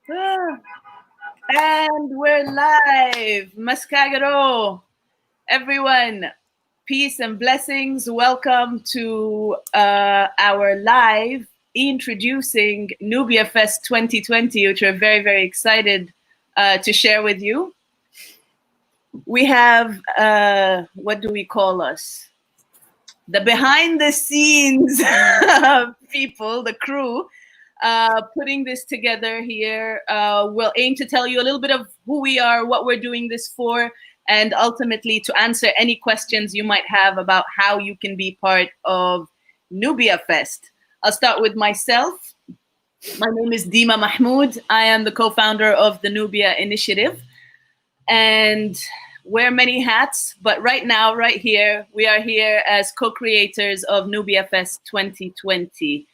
Ah, and we're live. Maskagaro. Everyone, peace and blessings. Welcome to our live Introducing Nubia Fest 2020, which we're very, very excited to share with you. We have, what do we call us? The behind the scenes people, the crew, putting this together here. We'll aim to tell you a little bit of who we are, what we're doing this for, and ultimately to answer any questions you might have about how you can be part of Nubia Fest. I'll start with myself. My name is Dima Mahmoud. I am the co-founder of the Nubia Initiative and wear many hats, but right now, right here, we are here as co-creators of Nubia Fest 2020.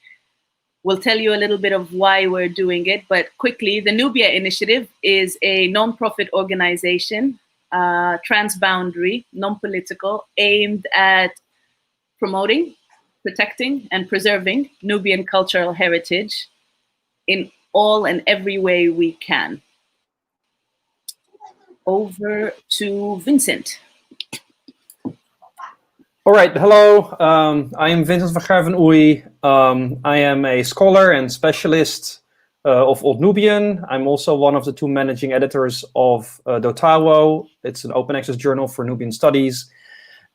We'll tell you a little bit of why we're doing it, but quickly, the Nubia Initiative is a non-profit organization, transboundary, non-political, aimed at promoting, protecting, and preserving Nubian cultural heritage in all and every way we can. Over to Vincent. All right, hello. I am Vincent van Gerven-Oei. I am a scholar and specialist of Old Nubian. I'm also one of the two managing editors of Dotawo. It's an open access journal for Nubian Studies.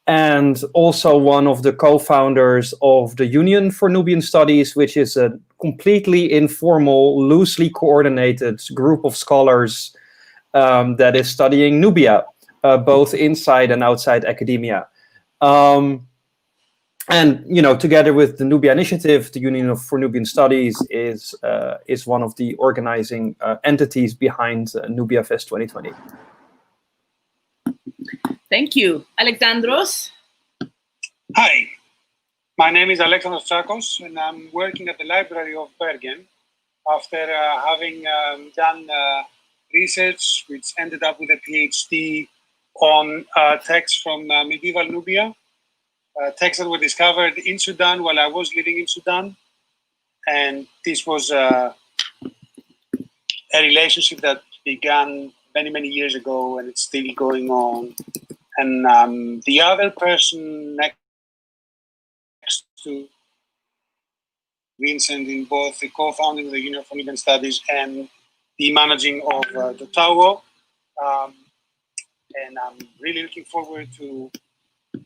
And also one of the co-founders of the Union For Nubian Studies, which is a completely informal, loosely coordinated group of scholars that is studying Nubia, both inside and outside academia. And together with the Nubia Initiative, the Union for Nubian Studies is one of the organizing entities behind Nubia Fest 2020. Thank you. Alexandros? Hi, my name is Alexandros Tsakos, and I'm working at the Library of Bergen after having done research which ended up with a PhD on texts from medieval Nubia, texts that were discovered in Sudan while I was living in Sudan. And this was a relationship that began many, many years ago, and it's still going on. And the other person next to Vincent in both the co-founding of the Union For Nubian Studies and the managing of Dotawo. And I'm really looking forward to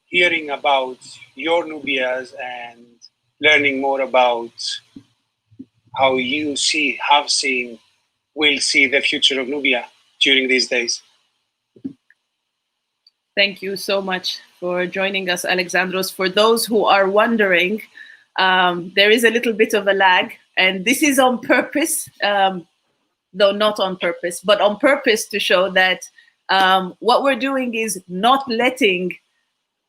hearing about your Nubias and learning more about how you will see the future of Nubia during these days. Thank you so much for joining us, Alexandros. For those who are wondering, there is a little bit of a lag, and this is on purpose, though not on purpose, but on purpose to show that what we're doing is not letting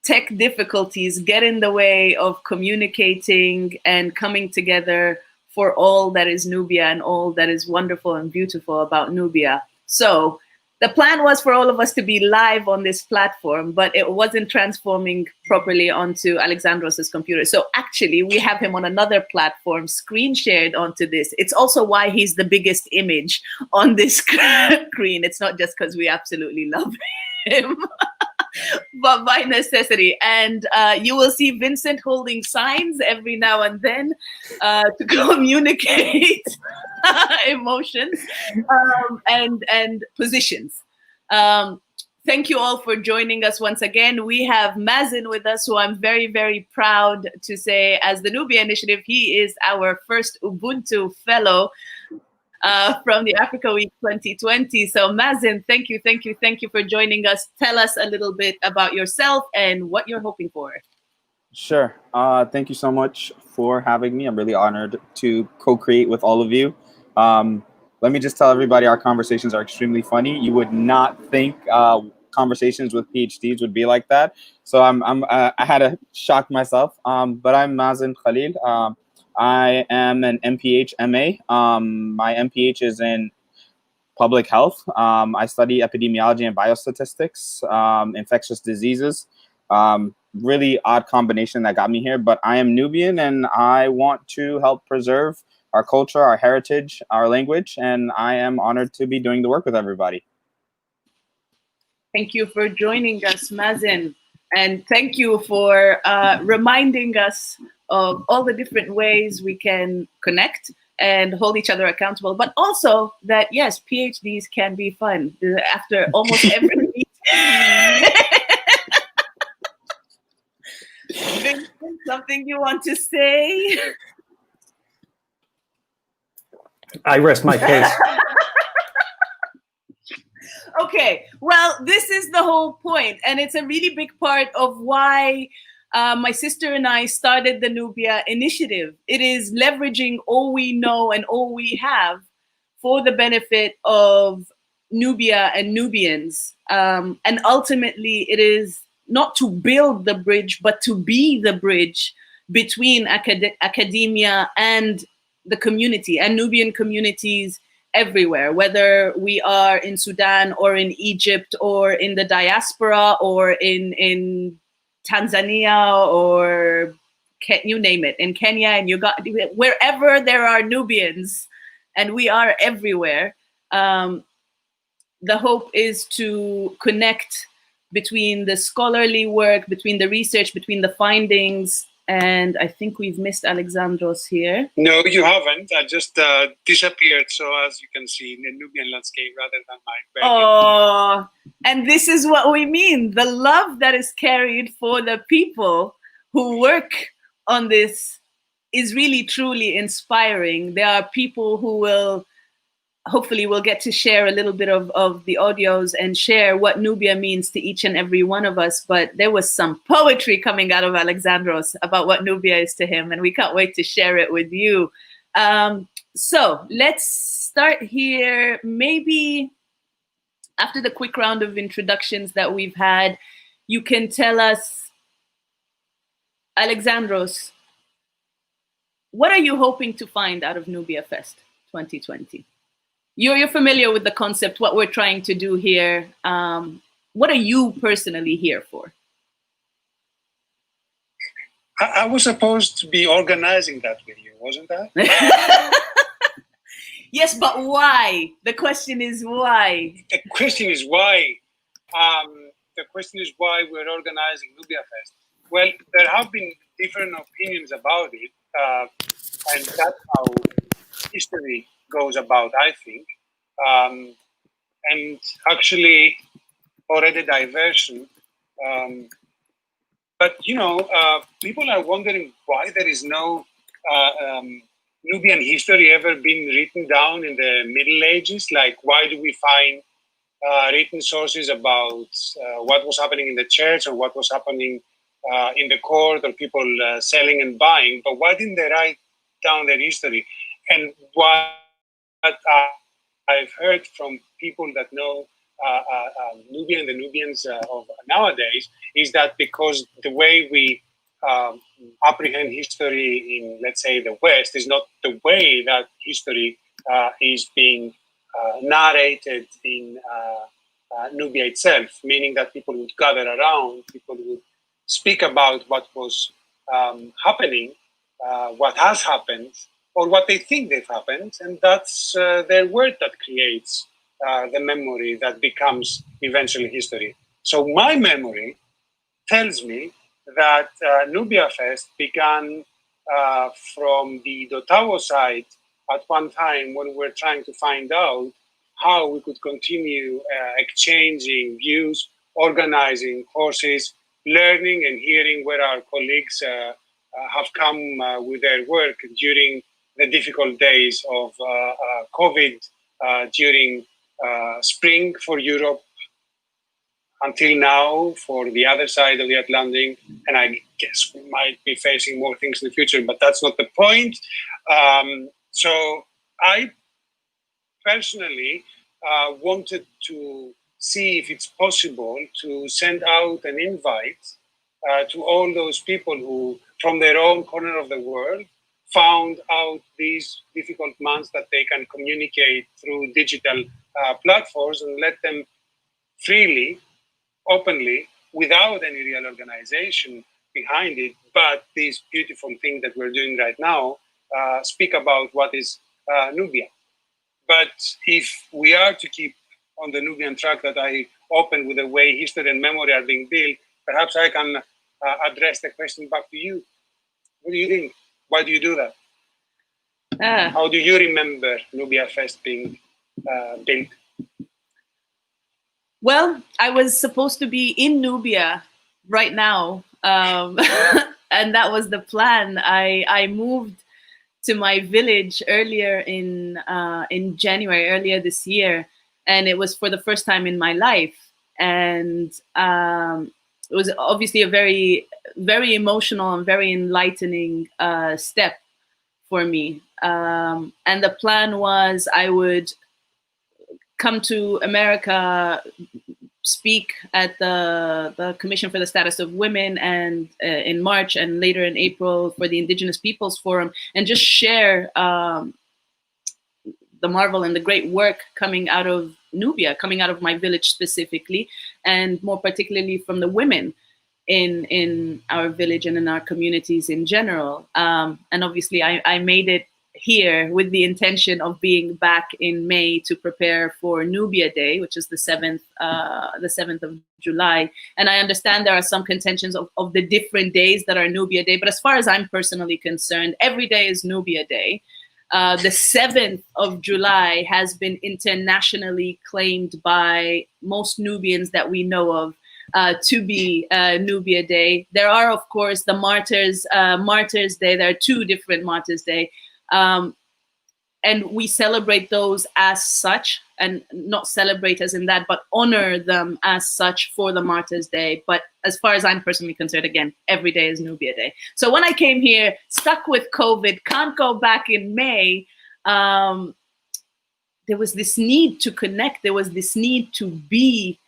tech difficulties get in the way of communicating and coming together for all that is Nubia and all that is wonderful and beautiful about Nubia. So the plan was for all of us to be live on this platform, but it wasn't transforming properly onto Alexandros's computer. So actually we have him on another platform, screen shared onto this. It's also why he's the biggest image on this screen. It's not just because we absolutely love him, but by necessity. And you will see Vincent holding signs every now and then to communicate emotions and positions. Thank you all for joining us once again. We have Mazen with us, who I'm very, very proud to say, as the Nubia Initiative, he is our first Ubuntu fellow from the Africa Week 2020. So Mazen, thank you for joining us. Tell us a little bit about yourself and what you're hoping for. Sure. Thank you so much for having me. I'm really honored to co-create with all of you. Let me just tell everybody our conversations are extremely funny. You would not think conversations with PhDs would be like that. So I had to shock myself. But I'm Mazen Khalil. I am an MPH MA. My MPH is in public health. I study epidemiology and biostatistics, infectious diseases. Really odd combination that got me here, but I am Nubian and I want to help preserve our culture, our heritage, our language, and I am honored to be doing the work with everybody. Thank you for joining us, Mazen. And thank you for reminding us of all the different ways we can connect and hold each other accountable, but also that, yes, PhDs can be fun. After almost every meeting. Vincent, something you want to say? I rest my case. Okay, well, this is the whole point, and it's a really big part of why my sister and I started the Nubia Initiative. It is leveraging all we know and all we have for the benefit of Nubia and Nubians. And ultimately, it is not to build the bridge, but to be the bridge between academia and the community and Nubian communities everywhere, whether we are in Sudan or in Egypt or in the diaspora or in Tanzania or you name it, in Kenya and Uganda, wherever there are Nubians, and we are everywhere. The hope is to connect between the scholarly work, between the research, between the findings, and I think we've missed Alexandros here. No, you haven't. I just disappeared, so as you can see, in the Nubian landscape rather than my background. Oh, and this is what we mean. The love that is carried for the people who work on this is really, truly inspiring. There are people who will, hopefully we'll get to share a little bit of the audios and share what Nubia means to each and every one of us. But there was some poetry coming out of Alexandros about what Nubia is to him, and we can't wait to share it with you. So let's start here. Maybe after the quick round of introductions that we've had, you can tell us, Alexandros, what are you hoping to find out of Nubia Fest 2020? You're familiar with the concept, what we're trying to do here. What are you personally here for? I was supposed to be organizing that with you, wasn't I? Yes, but why? The question is why? The question is why. The question is why we're organizing Nubia Fest. Well, there have been different opinions about it, and that's how history goes about, I think. And actually, already diversion. But, you know, people are wondering why there is no Nubian history ever been written down in the Middle Ages. Like, why do we find written sources about what was happening in the church or what was happening in the court, or people selling and buying? But why didn't they write down their history? And what I've heard from people that know Nubia and the Nubians of nowadays is that because the way we apprehend history in, let's say, the West is not the way that history is being narrated in Nubia itself, meaning that people would gather around, people would speak about what was happening, what has happened, or what they think they've happened, and that's their word that creates the memory that becomes eventually history. So my memory tells me that Nubia Fest began from the Dotawo side at one time when we were trying to find out how we could continue exchanging views, organizing courses, learning and hearing where our colleagues have come with their work during the difficult days of COVID, during spring for Europe, until now for the other side of the Atlantic. And I guess we might be facing more things in the future, but that's not the point. So I personally wanted to see if it's possible to send out an invite to all those people who, from their own corner of the world, found out these difficult months that they can communicate through digital platforms, and let them freely, openly, without any real organization behind it, but this beautiful thing that we're doing right now, speak about what is Nubia. But if we are to keep on the Nubian track that I opened with the way history and memory are being built, perhaps I can address the question back to you. What do you think? Why do you do that? How do you remember Nubia Fest being built? Well, I was supposed to be in Nubia right now, and that was the plan. I moved to my village earlier in January, earlier this year, and it was for the first time in my life. And it was obviously a very, very emotional and very enlightening step for me. And the plan was I would come to America, speak at the Commission for the Status of Women, and in March, and later in April for the Indigenous Peoples Forum, and just share the marvel and the great work coming out of Nubia, coming out of my village specifically, and more particularly from the women in our village and in our communities in general. And obviously I made it here with the intention of being back in May to prepare for Nubia Day, which is the 7th of July. And I understand there are some contentions of the different days that are Nubia Day, but as far as I'm personally concerned, every day is Nubia Day. The 7th of July has been internationally claimed by most Nubians that we know of to be Nubia Day. There are, of course, the Martyrs Day. There are 2 different Martyrs Day. And we celebrate those as such, and not celebrate as in that, but honor them as such for the Martyrs Day. But as far as I'm personally concerned, again, every day is Nubia Day. So when I came here, stuck with COVID, can't go back in May, there was this need to connect. There was this need to be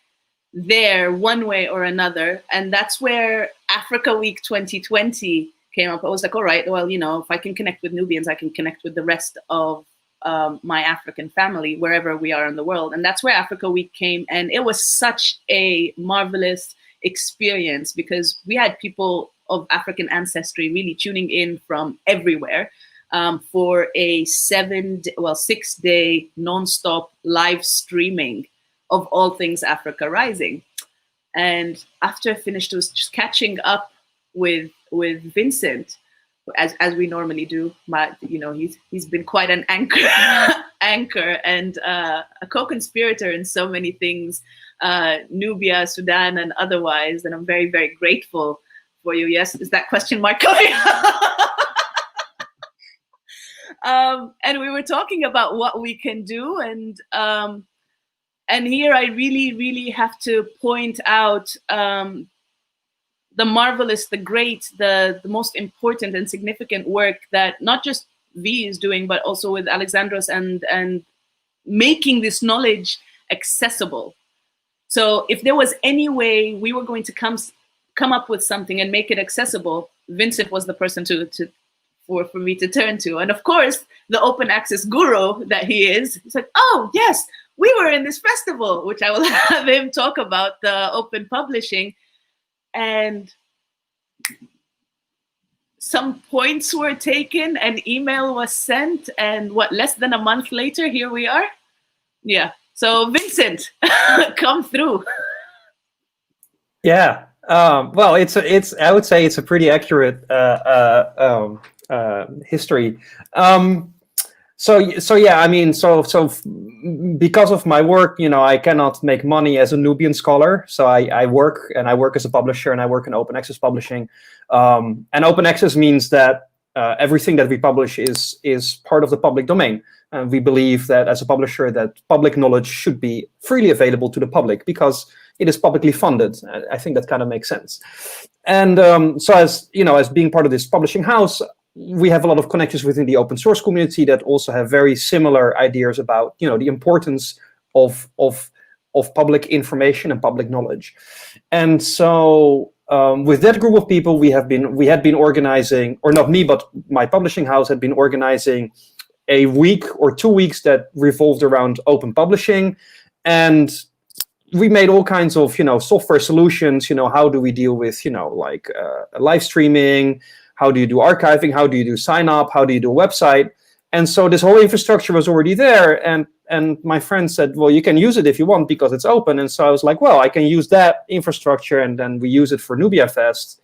there one way or another. And that's where Africa Week 2020 came up. I was like, all right, well, you know, if I can connect with Nubians, I can connect with the rest of my African family, wherever we are in the world. And that's where Africa Week came. And it was such a marvelous experience because we had people of African ancestry really tuning in from everywhere for a 6-day nonstop live streaming of all things Africa Rising. And after I finished, it was just catching up with Vincent, as we normally do. He's been quite an anchor and a co-conspirator in so many things, Nubia, Sudan, and otherwise. And I'm very, very grateful for you. Yes, is that question mark coming? And we were talking about what we can do, and here I really, really have to point out the marvelous, the great, the most important and significant work that not just V is doing, but also with Alexandros and making this knowledge accessible. So if there was any way we were going to come up with something and make it accessible, Vincent was the person for me to turn to. And of course, the open access guru that he is, he's like, oh yes, we were in this festival, which I will have him talk about, the open publishing. And some points were taken, an email was sent, and less than a month later, here we are. Yeah. So Vincent, come through. Yeah. Well, I would say it's a pretty accurate history. So yeah, I mean, so because of my work, I cannot make money as a Nubian scholar. So I work as a publisher, and I work in open access publishing. And open access means that everything that we publish is part of the public domain. And we believe that as a publisher, that public knowledge should be freely available to the public because it is publicly funded. I think that kind of makes sense. And so as being part of this publishing house, we have a lot of connections within the open source community that also have very similar ideas about, the importance of public information and public knowledge. And so with that group of people, we had been organizing, or not me, but my publishing house had been organizing a week or 2 weeks that revolved around open publishing. And we made all kinds of, software solutions. How do we deal with, live streaming? how do you do archiving, how do you do sign up, how do you do a website. And so this whole infrastructure was already there. And my friend said, well, you can use it if you want because it's open. And so I was like, well, I can use that infrastructure, and then we use it for Nubia Fest.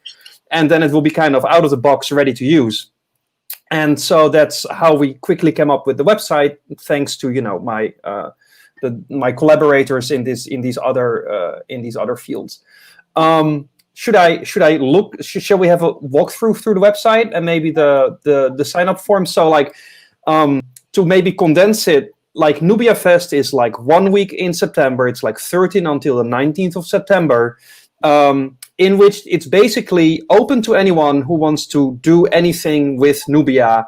And then it will be kind of out of the box, ready to use. And so that's how we quickly came up with the website, thanks to my collaborators in these other fields. Shall we have a walkthrough through the website and maybe the sign up form? So like to maybe condense it, like Nubia Fest is like 1 week in September. It's like 13 until the 19th of September. In which it's basically open to anyone who wants to do anything with Nubia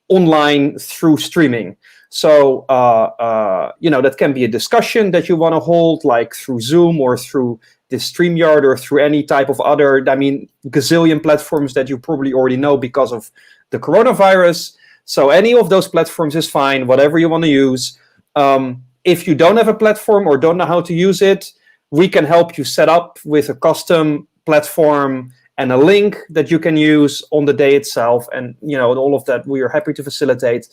online through streaming. So, that can be a discussion that you want to hold, like through Zoom or through the StreamYard or through any type of other, gazillion platforms that you probably already know because of the coronavirus. So any of those platforms is fine, whatever you want to use. If you don't have a platform or don't know how to use it, we can help you set up with a custom platform and a link that you can use on the day itself. And, all of that we are happy to facilitate.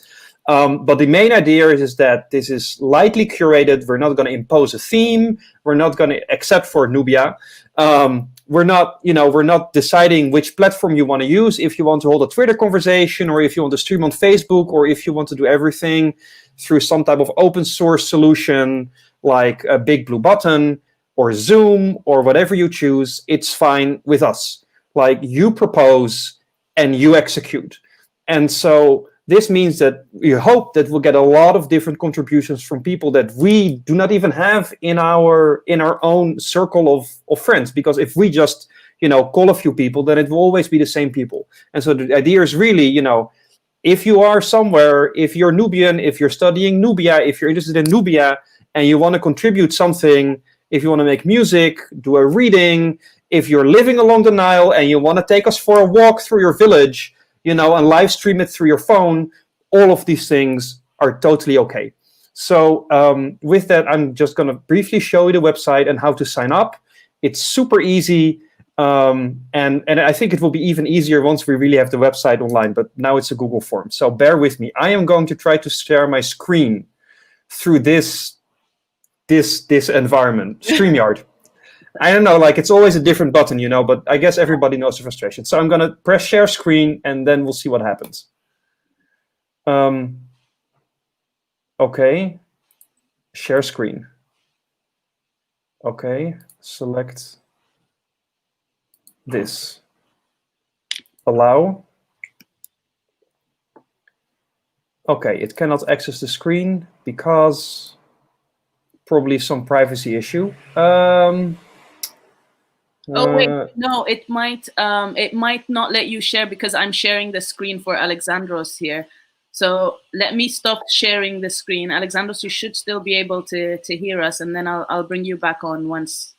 But the main idea is that this is lightly curated. We're not going to impose a theme. We're not going to, except for Nubia. We're not deciding which platform you want to use. If you want to hold a Twitter conversation, or if you want to stream on Facebook, or if you want to do everything through some type of open source solution like a Big Blue Button or Zoom or whatever you choose, it's fine with us. Like, you propose and you execute. And so this means that we hope that we'll get a lot of different contributions from people that we do not even have in our own circle of friends. Because if we just, call a few people, then it will always be the same people. And so the idea is really, if you are somewhere, if you're Nubian, if you're studying Nubia, if you're interested in Nubia, and you want to contribute something, if you want to make music, do a reading, if you're living along the Nile and you want to take us for a walk through your village, and live stream it through your phone, all of these things are totally okay. So with that, I'm just going to briefly show you the website and how to sign up. It's super easy. And I think it will be even easier once we really have the website online, but now it's a Google form. So bear with me. I am going to try to share my screen through this environment, StreamYard. I don't know, it's always a different button, but I guess everybody knows the frustration. So I'm going to press share screen, and then we'll see what happens. Okay, share screen. Okay, select this. Allow. Okay, it cannot access the screen because probably some privacy issue. Oh wait, no, it might not let you share because I'm sharing the screen for Alexandros here. So let me stop sharing the screen. Alexandros, you should still be able to hear us, and then I'll bring you back on once.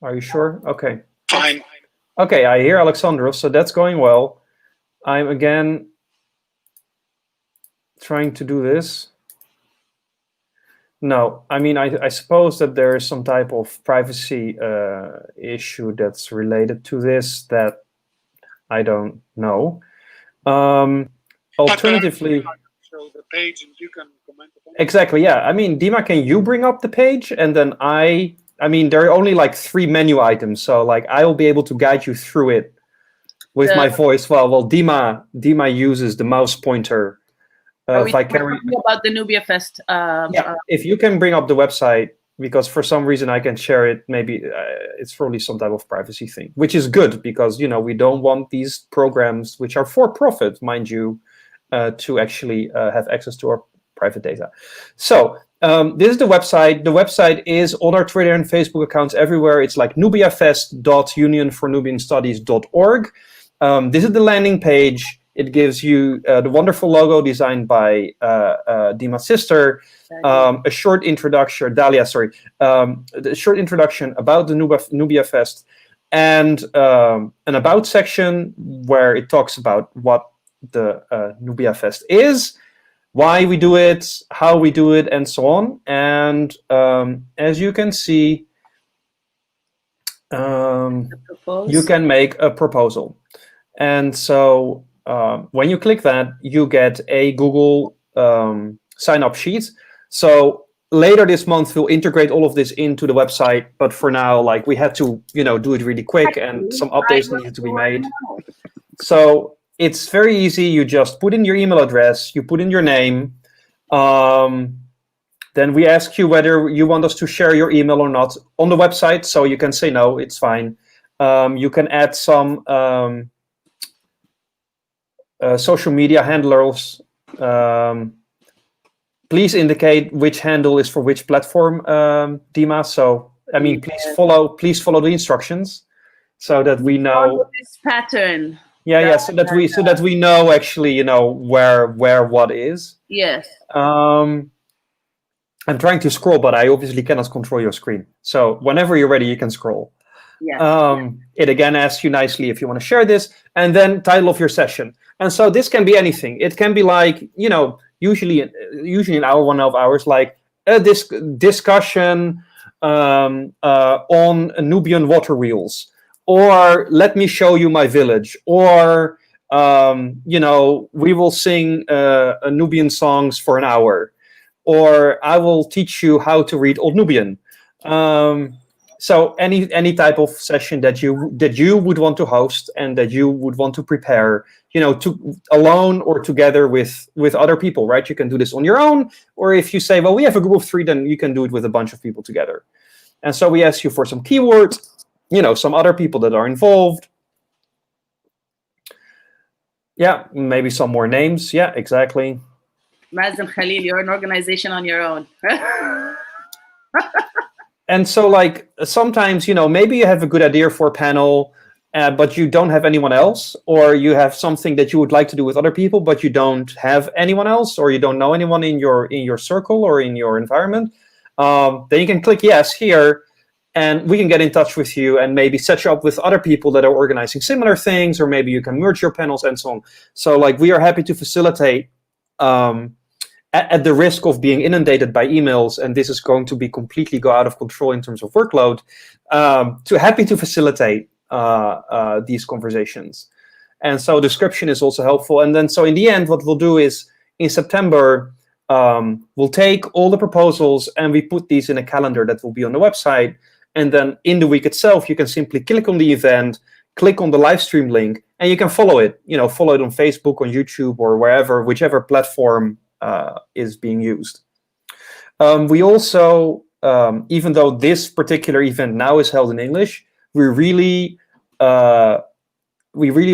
Are you sure? Okay. Fine. Okay, I hear Alexandros, so that's going well. I'm again trying to do this. No, I suppose that there is some type of privacy issue that's related to this that I don't know. Alternatively, show the page and you can comment upon it. Exactly, yeah. Dima, can you bring up the page? And then there are only 3 menu items, so I will be able to guide you through it with my voice. Well, Dima uses the mouse pointer. Are we talking about the Nubia Fest? Yeah, if you can bring up the website, because for some reason I can share it, maybe it's probably some type of privacy thing, which is good because, we don't want these programs, which are for profit, mind you, to actually have access to our private data. So this is the website. The website is on our Twitter and Facebook accounts everywhere. It's nubiafest.unionfornubianstudies.org. This is the landing page. It gives you the wonderful logo designed by Dima's sister, a short introduction, Dalia, sorry, the short introduction about the Nubia Fest, and an about section where it talks about what the Nubia Fest is, why we do it, how we do it, and so on. And as you can see, you can make a proposal. And so when you click that, you get a Google sign-up sheet. So later this month, we'll integrate all of this into the website. But for now, like, we had to, do it really quick, and some updates needed to be made. So it's very easy. You just put in your email address, you put in your name. Then we ask you whether you want us to share your email or not on the website. So you can say no, it's fine. You can add some social media handlers. Please indicate which handle is for which platform, Dima. So, I mean, please follow the instructions so that we know. Follow this pattern. Yeah, so that we know actually, where what is. Yes. I'm trying to scroll, but I obviously cannot control your screen. So whenever you're ready, you can scroll. Yeah. It again asks you nicely if you want to share this, and then title of your session. And so this can be anything. It can be like, usually an hour, 1.5 hours, like a discussion on Nubian water wheels, or let me show you my village, or we will sing Nubian songs for an hour, or I will teach you how to read Old Nubian. So any type of session that you would want to host and that you would want to prepare, to alone or together with other people, right? You can do this on your own, or if you say, well, we have a group of 3, then you can do it with a bunch of people together. And so we ask you for some keywords, some other people that are involved. Yeah, maybe some more names. Yeah, exactly. Mazen Khalil, you're an organization on your own. And so, like, sometimes, maybe you have a good idea for a panel, but you don't have anyone else, or you have something that you would like to do with other people, but you don't have anyone else, or you don't know anyone in your circle or in your environment. Then you can click yes here, and we can get in touch with you and maybe set you up with other people that are organizing similar things, or maybe you can merge your panels and so on. So, like, we are happy to facilitate, at the risk of being inundated by emails, and this is going to be completely go out of control in terms of workload, happy to facilitate these conversations. And so description is also helpful. And then, so in the end, what we'll do is in September, we'll take all the proposals and we put these in a calendar that will be on the website. And then in the week itself, you can simply click on the event, click on the live stream link, and you can follow it. Follow it on Facebook, on YouTube, or wherever, whichever platform is being used. We also, even though this particular event now is held in English, we really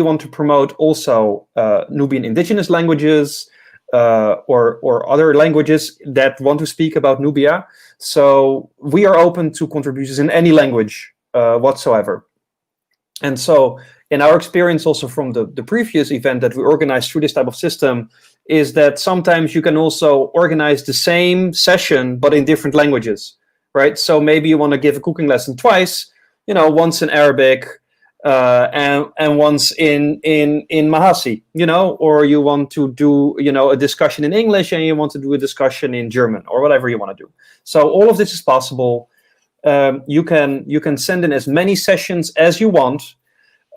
want to promote also Nubian indigenous languages or other languages that want to speak about Nubia. So we are open to contributions in any language whatsoever. And so in our experience also from the previous event that we organized through this type of system is that sometimes you can also organize the same session, but in different languages, right? So maybe you want to give a cooking lesson twice, once in Arabic and once in Mahasi, or you want to do, a discussion in English and you want to do a discussion in German or whatever you want to do. So all of this is possible. You can send in as many sessions as you want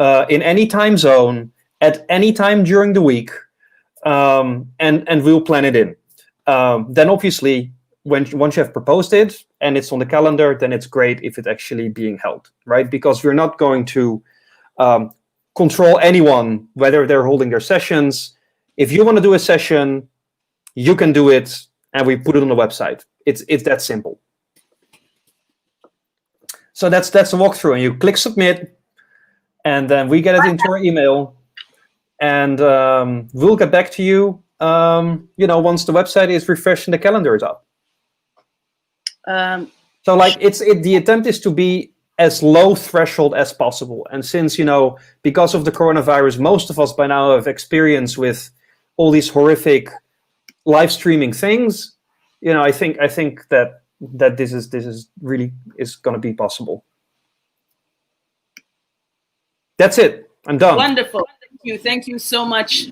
in any time zone at any time during the week. And we'll plan it in. Then obviously, once you have proposed it and it's on the calendar, then it's great if it's actually being held, right? Because we're not going to control anyone, whether they're holding their sessions. If you want to do a session, you can do it, and we put it on the website. It's that simple. So that's a walkthrough, and you click submit, and then we get it into our email. And we'll get back to you, once the website is refreshed and the calendar is up. So, like, the attempt is to be as low threshold as possible. And since, because of the coronavirus, most of us by now have experience with all these horrific live streaming things. I think that this is really going to be possible. That's it. I'm done. Wonderful. Thank you so much,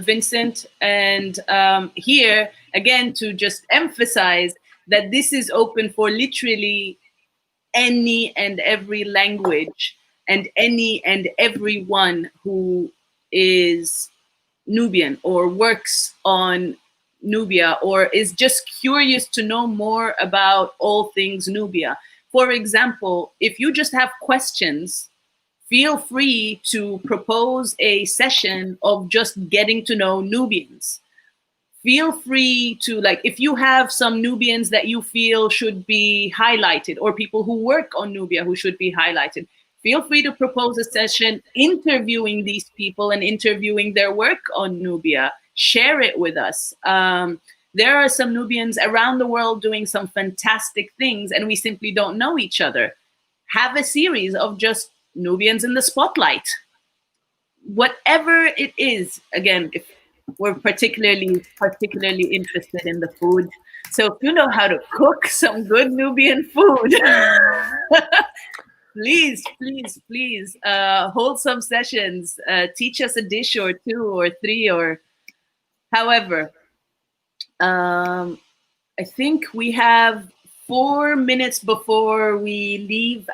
Vincent. And here, again, to just emphasize that this is open for literally any and every language and any and everyone who is Nubian or works on Nubia or is just curious to know more about all things Nubia. For example, if you just have questions, feel free to propose a session of just getting to know Nubians. Feel free to, like, if you have some Nubians that you feel should be highlighted or people who work on Nubia who should be highlighted, feel free to propose a session interviewing these people and interviewing their work on Nubia. Share it with us. There are some Nubians around the world doing some fantastic things and we simply don't know each other. Have a series of just Nubians in the spotlight. Whatever it is, again, if we're particularly interested in the food. So if you know how to cook some good Nubian food, please hold some sessions, teach us a dish or two or three or however. I think we have 4 minutes before we leave,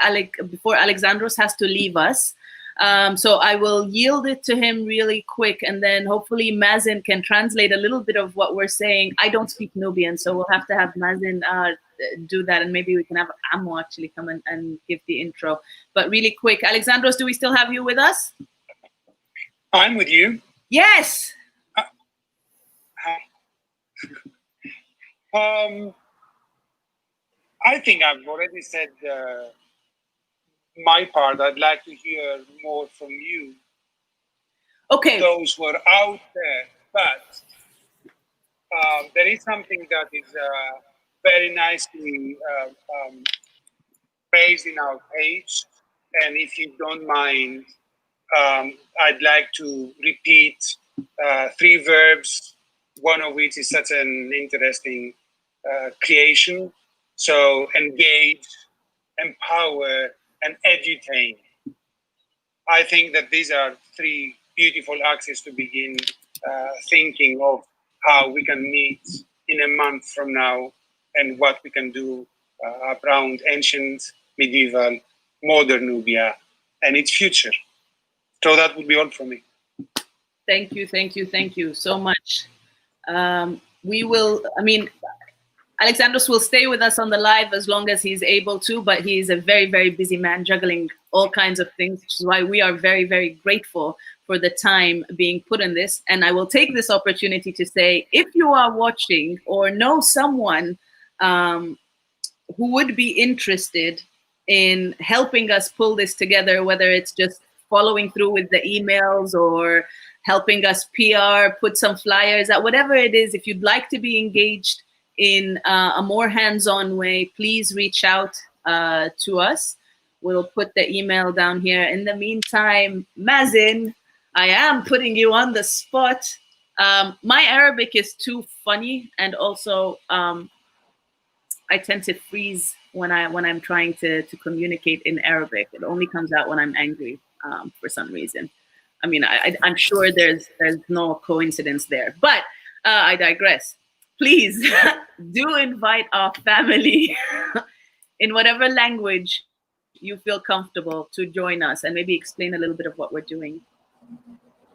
before Alexandros has to leave us. So I will yield it to him really quick, and then hopefully Mazen can translate a little bit of what we're saying. I don't speak Nubian, so we'll have to have Mazen do that, and maybe we can have Ammo actually come and give the intro. But really quick, Alexandros, do we still have you with us? I'm with you. Yes. I think I've already said my part. I'd like to hear more from you. Okay. Those who are out there, but there is something that is very nicely phrased in our page, and if you don't mind, I'd like to repeat 3 verbs, one of which is such an interesting creation. So engage, empower, and edutain. I think that these are 3 beautiful axes to begin thinking of how we can meet in a month from now and what we can do around ancient, medieval, modern Nubia and its future. So that would be all from me. Thank you so much. We will, Alexandros will stay with us on the live as long as he's able to, but he's a very, very busy man juggling all kinds of things, which is why we are very, very grateful for the time being put in this. And I will take this opportunity to say, if you are watching or know someone who would be interested in helping us pull this together, whether it's just following through with the emails or helping us PR, put some flyers out, whatever it is, if you'd like to be engaged in a more hands-on way, please reach out to us. We'll put the email down here. In the meantime, Mazen, I am putting you on the spot. My Arabic is too funny, and also I tend to freeze when I'm trying to communicate in Arabic. It only comes out when I'm angry for some reason. I'm sure there's no coincidence there, but I digress. Please do invite our family in whatever language you feel comfortable to join us and maybe explain a little bit of what we're doing.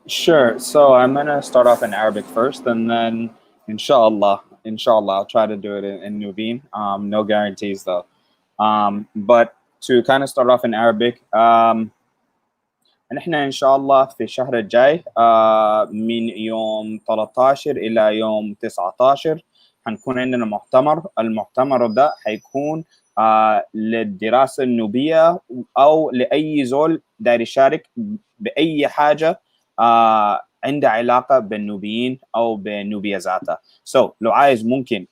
Sure. So I'm going to start off in Arabic first, and then inshallah, I'll try to do it in Nubian. No guarantees though. But to kind of start off in Arabic, نحن إن شاء الله في الشهر الجاي من يوم 13 إلى يوم 19 حنكون عندنا مؤتمر. المؤتمر ده حيكون للدراسة النوبية أو لأي زول داير يشارك بأي حاجة عندها علاقة بالنوبيين أو بالنوبية ذاتها. لو عايز ممكن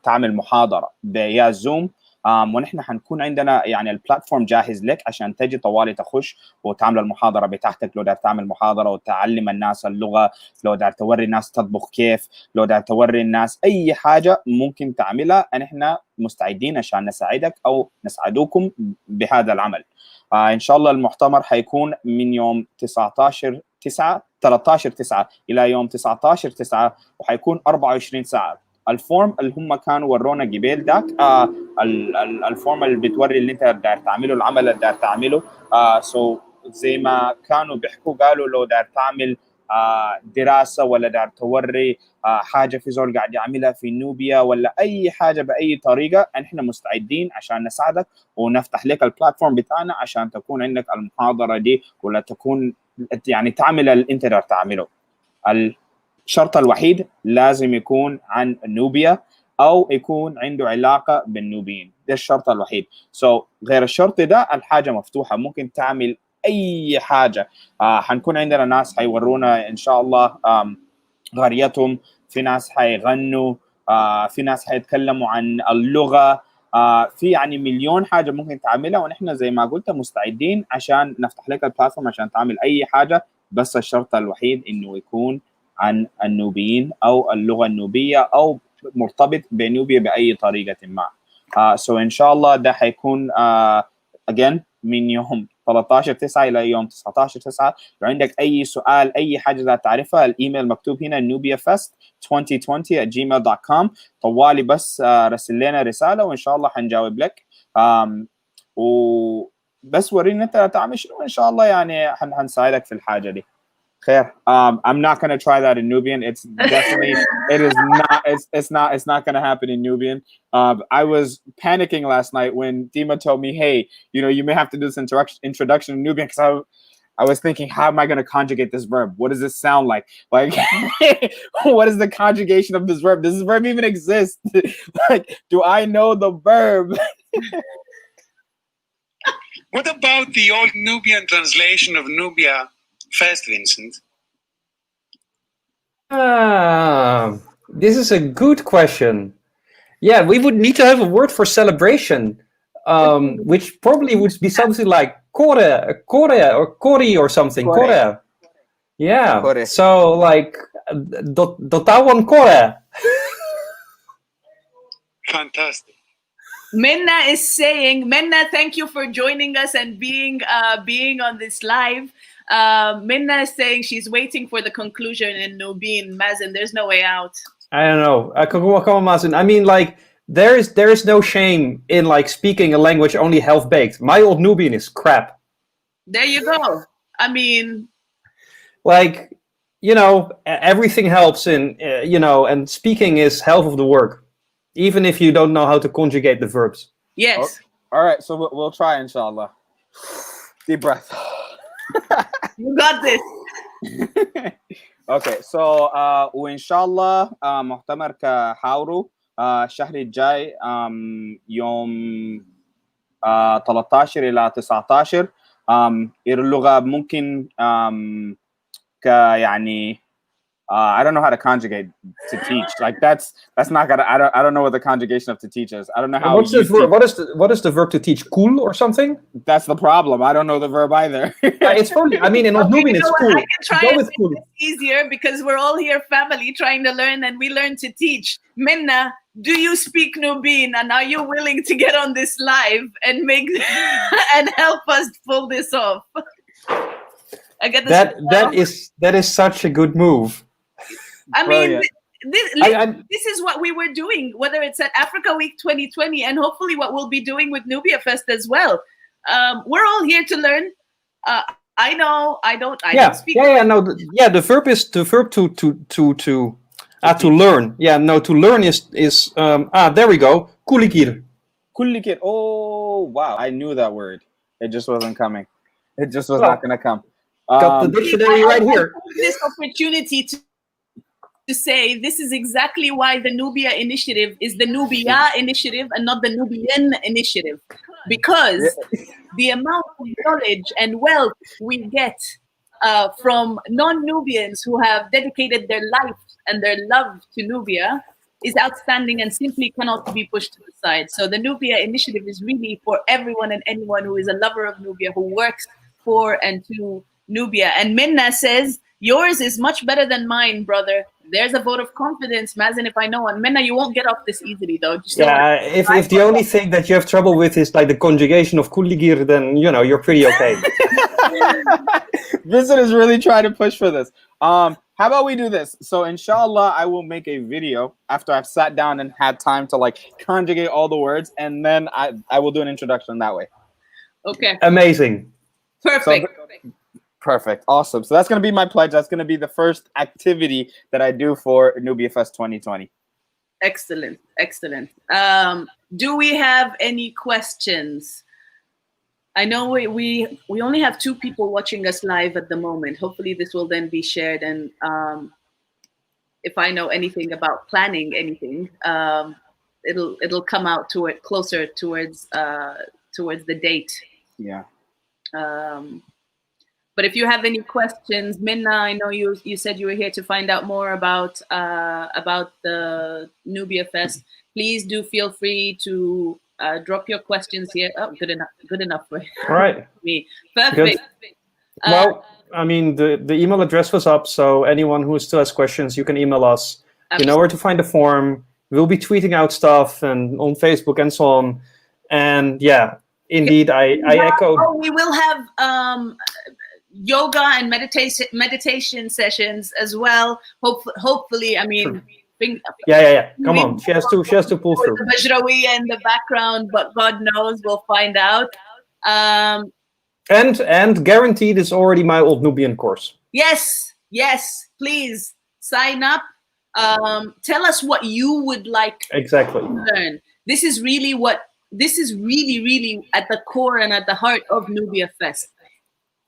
تعمل محاضرة بيا زوم، ونحن حنكون عندنا يعني البلاتفورم جاهز لك عشان تجي طوالي تخش وتعمل المحاضرة بتاعتك. لو دار تعمل محاضرة وتعلم الناس اللغة، لو دار توري الناس تطبخ كيف، لو دار توري الناس أي حاجة ممكن تعملها، نحن مستعدين عشان نساعدك أو نساعدوكم بهذا العمل. إن شاء الله المؤتمر حيكون من يوم 13/9 إلى يوم 19/9 وحيكون 24 ساعة. الفورم اللي هم كانوا ورونا قبل داك الفورم اللي بتوري اللي انت داير تعمله، العمل اللي داير تعمله. زي ما كانوا بيحكوا قالوا لو داير تعمل دراسه ولا دار توري حاجه في زول قاعد يعملها في نوبيا ولا اي حاجه باي طريقه، احنا مستعدين عشان نساعدك ونفتح لك البلاتفورم بتاعنا عشان تكون عندك المحاضره دي ولا تكون يعني تعمل اللي انت تقدر تعمله. الشرط الوحيد لازم يكون عن نوبيا او يكون عنده علاقه بالنوبيين، ده الشرط الوحيد. غير الشرط ده الحاجه مفتوحه، ممكن تعمل اي حاجه. حنكون عندنا ناس حيورونا ان شاء الله قريتهم، في ناس حيغنوا، في حيتكلموا حيتكلموا عن اللغه، في يعني مليون حاجه ممكن تعملها، ونحن زي ما قلت مستعدين عشان نفتح لك البلاتفورم عشان تعمل اي حاجه، بس الشرط الوحيد انه يكون عن النوبيين او اللغه النوبيه او مرتبط بنوبيا باي طريقه ما. ان شاء الله ده حيكون again من يوم 13/9 الى يوم 19/9. لو عندك اي سؤال اي حاجه لا تعرفها، الايميل مكتوب هنا nubiafest2020@gmail.com. طوالي بس رسل لنا رساله وان شاء الله حنجاوب لك. وبس ورينا انت تعمل شنو ان شاء الله، يعني حنساعدك في الحاجه دي. خير. I'm not going to try that in Nubian. It's definitely it's not going to happen in Nubian. I was panicking last night when Dima told me, hey, you may have to do this introduction in Nubian, because I was thinking, how am I going to conjugate this verb? What does this sound like? Like, what is the conjugation of this verb? Does this verb even exist? Like, do I know the verb? What about the old Nubian translation of Nubia Fest, Vincent? This is a good question. Yeah, we would need to have a word for celebration, which probably would be something like kore or kori or something. Kore. Yeah. Kore. So like dotawan kore. Fantastic. Minna is saying, Minna, thank you for joining us and being on this live. Minna is saying she's waiting for the conclusion in Nubian. Mazen, there's no way out. I don't know. I mean, like, there is no shame in like speaking a language only half baked. My old Nubian is crap. There you go. I mean, like, everything helps in, and speaking is half of the work, even if you don't know how to conjugate the verbs. Yes. All right, so we'll try, inshallah. Deep breath. You got this. Okay, so وإن شاء الله مؤتمر كحاورو الشهر الجاي يوم 13 إلى 19. اللغة ممكن يعني I don't know how to conjugate to teach. Like that's not gonna. I don't know what the conjugation of to teach is. I don't know how. What is the verb to teach? Cool or something? That's the problem. I don't know the verb either. It's probably. I mean, in Old Nubian, it's cool. I can try it with cool. It's easier because we're all here, family, trying to learn, and we learn to teach. Minna, do you speak Nubian, and are you willing to get on this live and make and help us pull this off? I get that is such a good move. I mean, this is what we were doing, whether it's at Africa Week 2020 and hopefully what we'll be doing with Nubia Fest as well. We're all here to learn. I know I don't speak. The verb is to learn. Yeah, no, to learn is there we go. Kulikir. Kulikir. Oh wow, I knew that word. It just wasn't coming. It just was not going to come. Got the dictionary right here. This opportunity to say this is exactly why the Nubia Initiative is the Nubia Initiative and not the Nubian Initiative, because the amount of knowledge and wealth we get from non-Nubians who have dedicated their life and their love to Nubia is outstanding and simply cannot be pushed to the side. So the Nubia Initiative is really for everyone and anyone who is a lover of Nubia, who works for and to Nubia. And Minna says, yours is much better than mine, brother. There's a vote of confidence, Mazen, if I know one. Minna, you won't get off this easily, though. If the only thing that you have trouble with is like the conjugation of kulligir, then, you're pretty okay. Vincent is really trying to push for this. How about we do this? So, inshallah, I will make a video after I've sat down and had time to like conjugate all the words, and then I will do an introduction that way. Okay. Amazing. Perfect. Perfect. Awesome. So that's going to be my pledge. That's going to be the first activity that I do for Nubia Fest 2020. Excellent. Excellent. Do we have any questions? I know we only have 2 people watching us live at the moment. Hopefully this will then be shared, and if I know anything about planning anything, it'll come out closer towards the date. Yeah. But if you have any questions, Minna, I know you said you were here to find out more about the Nubia Fest. Please do feel free to drop your questions here. Oh, good enough for All right. me. Perfect. Well, I mean, the email address was up, so anyone who still has questions, you can email us. Absolutely. You know where to find the form. We'll be tweeting out stuff and on Facebook and so on. And yeah, indeed, I echo. Oh, we will have yoga and meditation sessions as well. Hopefully, I mean. Yeah. Come on, she has to pull through. The Bajrawi in the background, but God knows, we'll find out. And guaranteed is already my Old Nubian course. Yes, please sign up. Tell us what you would like exactly to learn. This is really at the core and at the heart of Nubia Fest.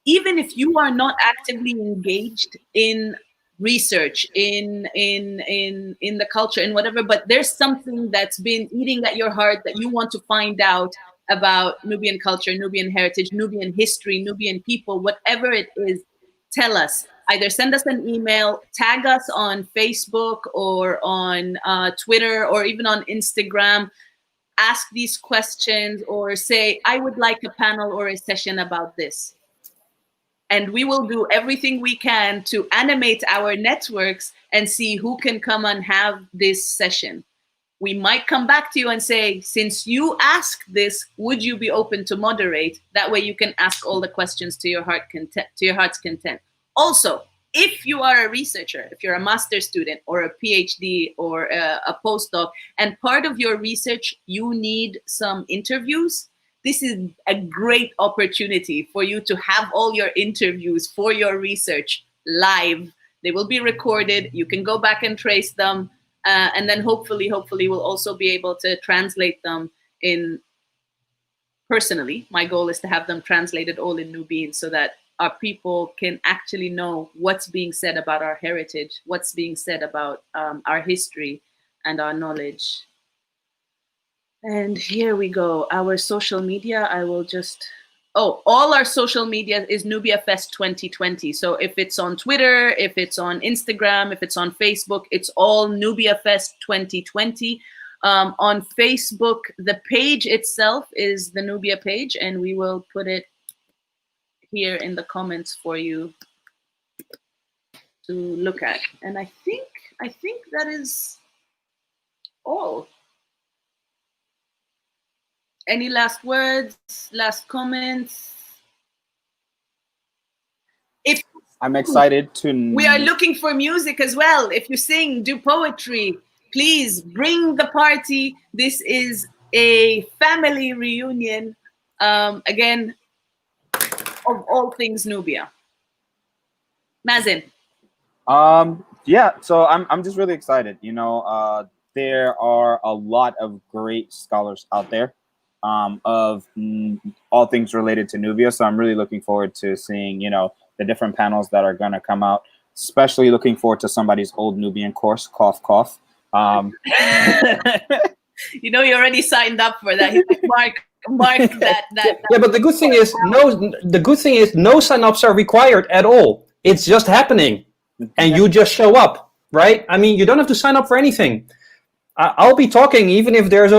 Even if you are not actively engaged in research, in the culture and whatever, but there's something that's been eating at your heart that you want to find out about Nubian culture, Nubian heritage, Nubian history, Nubian people, whatever it is, tell us. Either send us an email, tag us on Facebook or on Twitter or even on Instagram. Ask these questions or say, I would like a panel or a session about this. And we will do everything we can to animate our networks and see who can come and have this session. We might come back to you and say, since you asked this, would you be open to moderate? That way you can ask all the questions to your heart's content. Also, if you are a researcher, if you're a master's student or a PhD or a postdoc, and part of your research, you need some interviews, this is a great opportunity for you to have all your interviews for your research live. They will be recorded. You can go back and trace them. And then hopefully we'll also be able to translate them in personally. My goal is to have them translated all in Nubian so that our people can actually know what's being said about our heritage, what's being said about our history and our knowledge. And here we go. Our social media, all our social media is Nubia Fest 2020. So if it's on Twitter, if it's on Instagram, if it's on Facebook, it's all Nubia Fest 2020. On Facebook, the page itself is the Nubia page, and we will put it here in the comments for you to look at. And I think that is all. Any last words, last comments? I'm excited to... We are looking for music as well. If you sing, do poetry, please bring the party. This is a family reunion, again, of all things Nubia. Mazen. Yeah, so I'm just really excited. You know, there are a lot of great scholars out there. Of all things related to Nubia. So I'm really looking forward to seeing, you know, the different panels that are going to come out, especially looking forward to somebody's Old Nubian course, cough, cough. You know, you already signed up for that. Mark that. Yeah, but the good thing is no sign-ups are required at all. It's just happening and you just show up, right? I mean, you don't have to sign up for anything. I'll be talking even if there's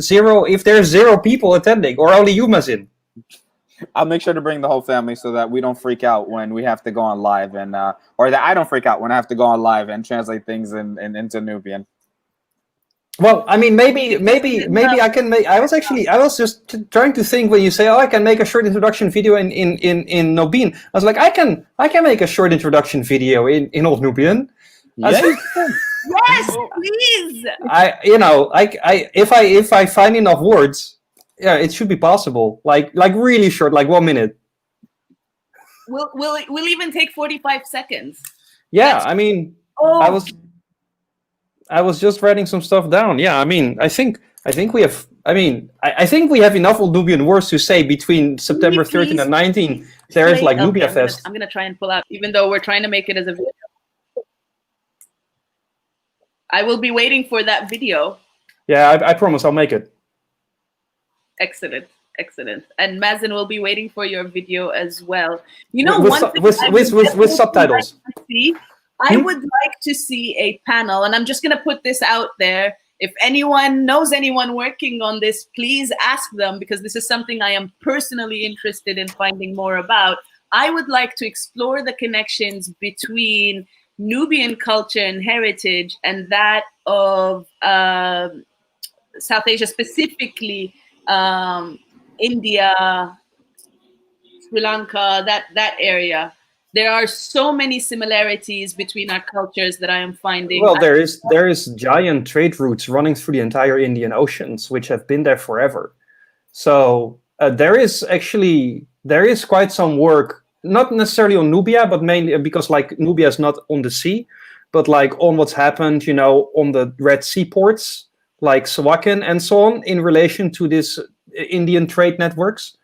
zero people attending, or only you, Mazin. I'll make sure to bring the whole family so that we don't freak out when we have to go on live, and or that I don't freak out when I have to go on live and translate things into Nubian. Well, I mean, maybe I can make. I was just trying to think when you say, "Oh, I can make a short introduction video in Nubian." I was like, I can make a short introduction video in Old Nubian. Yes. Yes, please. If I find enough words, yeah, it should be possible. Like really short, like 1 minute. We'll even take 45 seconds. Yeah, I mean, Oh, I was just writing some stuff down. Yeah, I mean, I think we have. I mean, I think we have enough old Nubian words to say between September 13 and 19. There is like Nubia Fest. I'm gonna try and pull out, even though we're trying to make it as a video. I will be waiting for that video. Yeah, I promise I'll make it. Excellent, excellent. And Mazen will be waiting for your video as well. You know, with subtitles. I would like to see a panel, and I'm just going to put this out there. If anyone knows anyone working on this, please ask them, because this is something I am personally interested in finding more about. I would like to explore the connections between Nubian culture and heritage and that of South Asia, specifically India, Sri Lanka, that area. There are so many similarities between our cultures that I am finding. Well, there is giant trade routes running through the entire Indian Oceans, which have been there forever. So there is quite some work, not necessarily on Nubia, but mainly because like Nubia is not on the sea, but like on what's happened, you know, on the Red Sea ports, like Sawakin and so on, in relation to this Indian trade networks.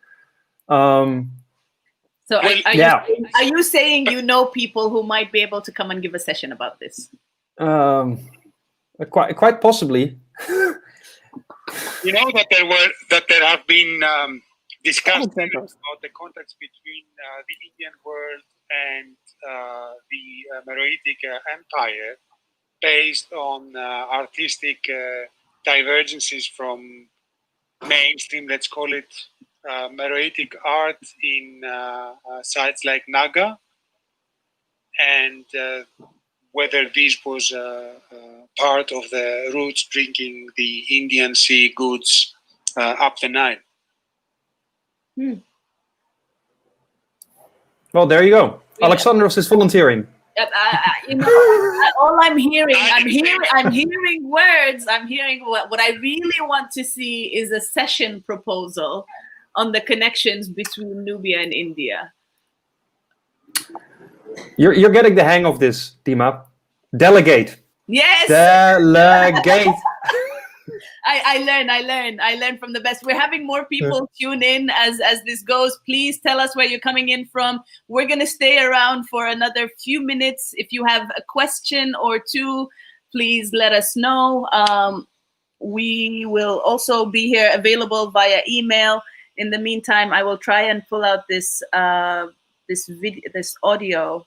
So are you saying you know people who might be able to come and give a session about this? Quite possibly. You know that there have been discussions about the contacts between the Indian world and the Meroitic Empire, based on artistic divergences from mainstream, let's call it, Meroitic art in sites like Naga, and whether this was part of the routes drinking the Indian Sea goods up the Nile. Well, there you go. Alexandros is volunteering. You know, all I'm hearing words. I'm hearing what I really want to see is a session proposal on the connections between Nubia and India. You're getting the hang of this, Dima. Delegate. Yes. Delegate. I learn from the best. We're having more people tune in as this goes. Please tell us where you're coming in from. We're going to stay around for another few minutes. If you have a question or two, please let us know. We will also be here available via email. In the meantime, I will try and pull out this this audio,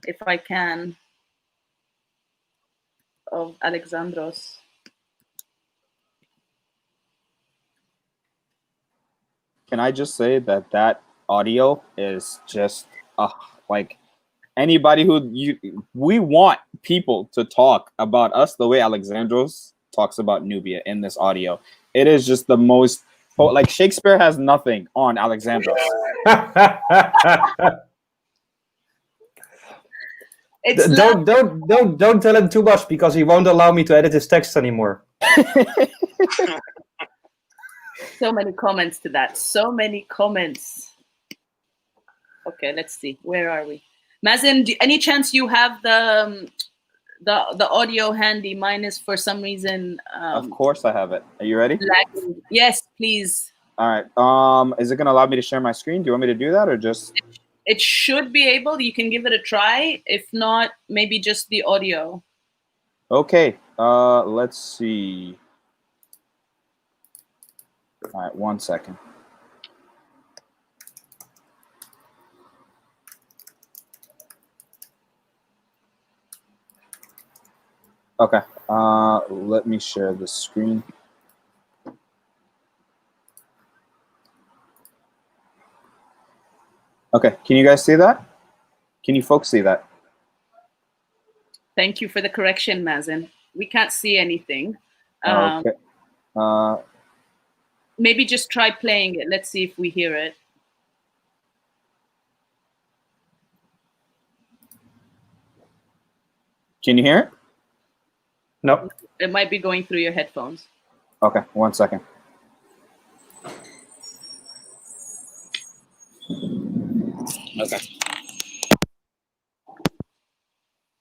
if I can, of Alexandros. Can I just say that audio is just like anybody we want people to talk about us the way Alexandros talks about Nubia in this audio. It is just the most, like, Shakespeare has nothing on Alexandros. Don't tell him too much, because he won't allow me to edit his text anymore. So many comments to that. So many comments. Okay, let's see. Where are we? Mazen, any chance you have the audio handy? Mine is for some reason. Of course I have it. Are you ready? Lagging. Yes, please. All right. Is it going to allow me to share my screen? Do you want me to do that, or just? It should be able. You can give it a try. If not, maybe just the audio. Okay. Let's see. All right, 1 second. Okay, let me share the screen. Okay, can you guys see that? Can you folks see that? Thank you for the correction, Mazen. We can't see anything. Okay. Maybe just try playing it. Let's see if we hear it. Can you hear it? No. It might be going through your headphones. Okay, 1 second. Okay.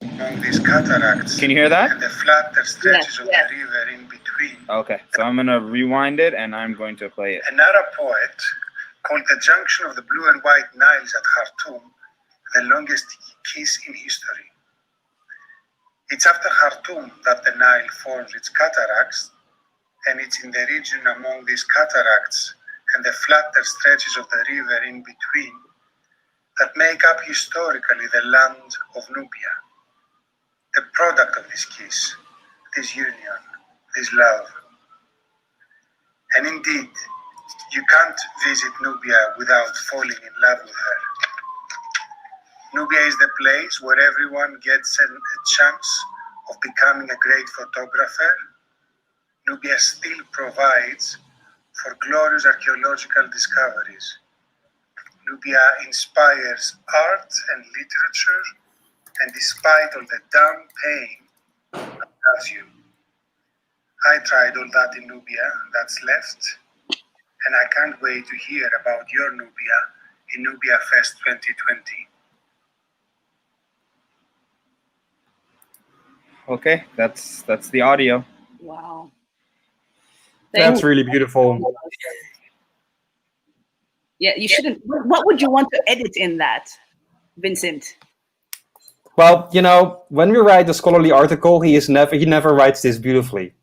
Among these cataracts. Can you hear that? And the flatter stretches of yes. the river in between. Okay, so I'm gonna rewind it and I'm going to play it. An Arab poet called the junction of the blue and white Niles at Khartoum the longest kiss in history. It's after Khartoum that the Nile forms its cataracts, and it's in the region among these cataracts and the flatter stretches of the river in between that make up historically the land of Nubia, the product of this kiss, this union, this love. And indeed, you can't visit Nubia without falling in love with her. Nubia is the place where everyone gets a chance of becoming a great photographer. Nubia still provides for glorious archaeological discoveries. Nubia inspires art and literature, and despite all the damn pain, it does you. I tried all that in Nubia, that's left, and I can't wait to hear about your Nubia in Nubia Fest 2020. Okay, that's the audio. Wow. That's really beautiful. Yeah, you shouldn't. What would you want to edit in that, Vincent? Well, you know, when we write a scholarly article, he never writes this beautifully.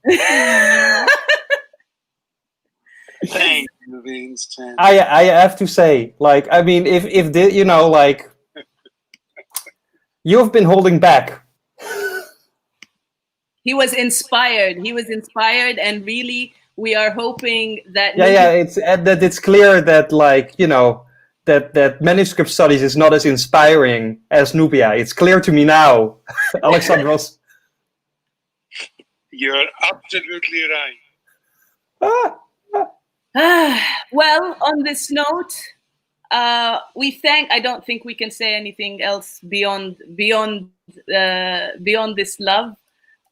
Thank you, Vincent. I have to say, like, I mean, if the, you know, like, you've been holding back. He was inspired. He was inspired, and really, we are hoping that. It's clear that, like, you know, that manuscript studies is not as inspiring as Nubia. It's clear to me now, Alexandros. You're absolutely right. Well, on this note, I don't think we can say anything else beyond this love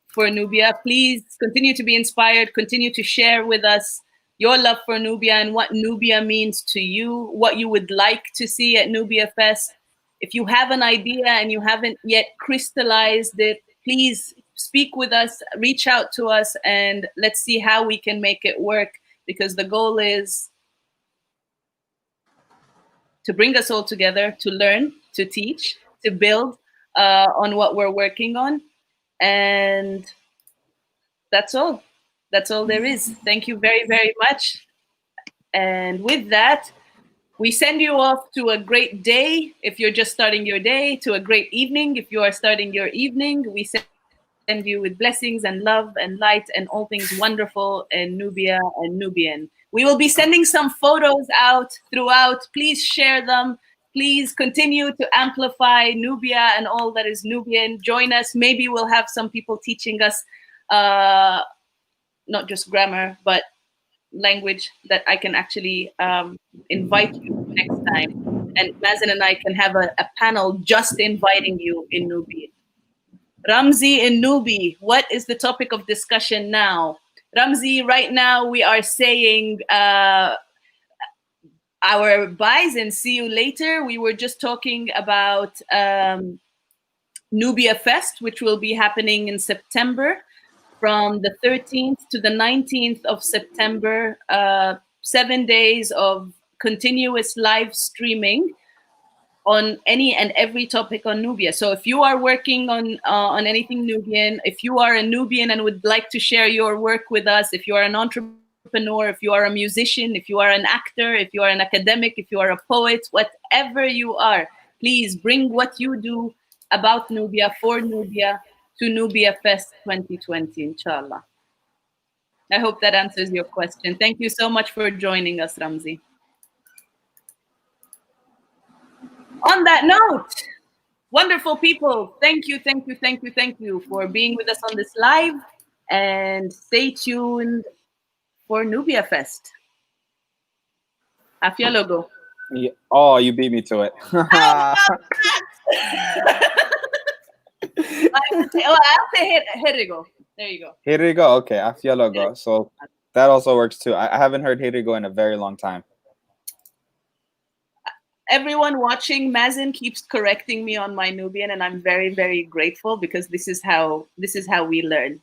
for Nubia. Please continue to be inspired. Continue to share with us your love for Nubia and what Nubia means to you, what you would like to see at Nubia Fest. If you have an idea and you haven't yet crystallized it, please speak with us, reach out to us, and let's see how we can make it work, because the goal is to bring us all together, to learn, to teach, to build on what we're working on. And that's all. That's all there is. Thank you very, very much. And with that, we send you off to a great day if you're just starting your day, to a great evening if you are starting your evening. We send you with blessings and love and light and all things wonderful in Nubia and Nubian. We will be sending some photos out throughout. Please share them. Please continue to amplify Nubia and all that is Nubian. Join us. Maybe we'll have some people teaching us not just grammar, but language that I can actually invite you next time. And Mazen and I can have a panel just inviting you in Nubi. Ramzi in Nubi, what is the topic of discussion now? Ramzi, right now we are saying our byes and see you later. We were just talking about Nubia Fest, which will be happening in September, from the 13th to the 19th of September, 7 days of continuous live streaming on any and every topic on Nubia. So if you are working on anything Nubian, if you are a Nubian and would like to share your work with us, if you are an entrepreneur, if you are a musician, if you are an actor, if you are an academic, if you are a poet, whatever you are, please bring what you do about Nubia, for Nubia, to Nubia Fest 2020, inshallah. I hope that answers your question. Thank you so much for joining us, Ramzi. On that note, wonderful people, thank you for being with us on this live, and stay tuned for Nubia Fest. Afia logo. Yeah. Oh, you beat me to it. I'll say Herigo. There you go. Herigo, okay, Afia logo. So that also works too. I haven't heard Herigo in a very long time. everyone watching, Mazin keeps correcting me on my Nubian, and I'm very, very grateful because this is how we learn.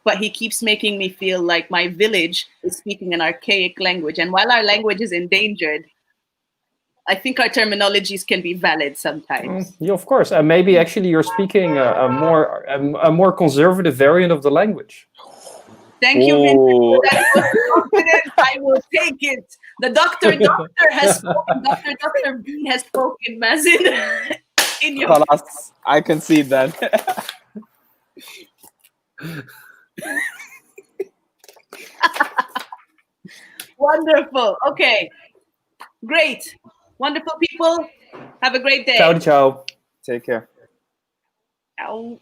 But he keeps making me feel like my village is speaking an archaic language. And while our language is endangered, I think our terminologies can be valid sometimes. Yeah, of course. And maybe actually you're speaking a more conservative variant of the language. Thank you, Vincent, for that confidence. I will take it. The doctor has spoken. Dr. B has spoken, Mazin. In your Khalas, I concede that. Wonderful. Okay. Great. Wonderful people. Have a great day. Ciao, ciao. Take care. Ciao.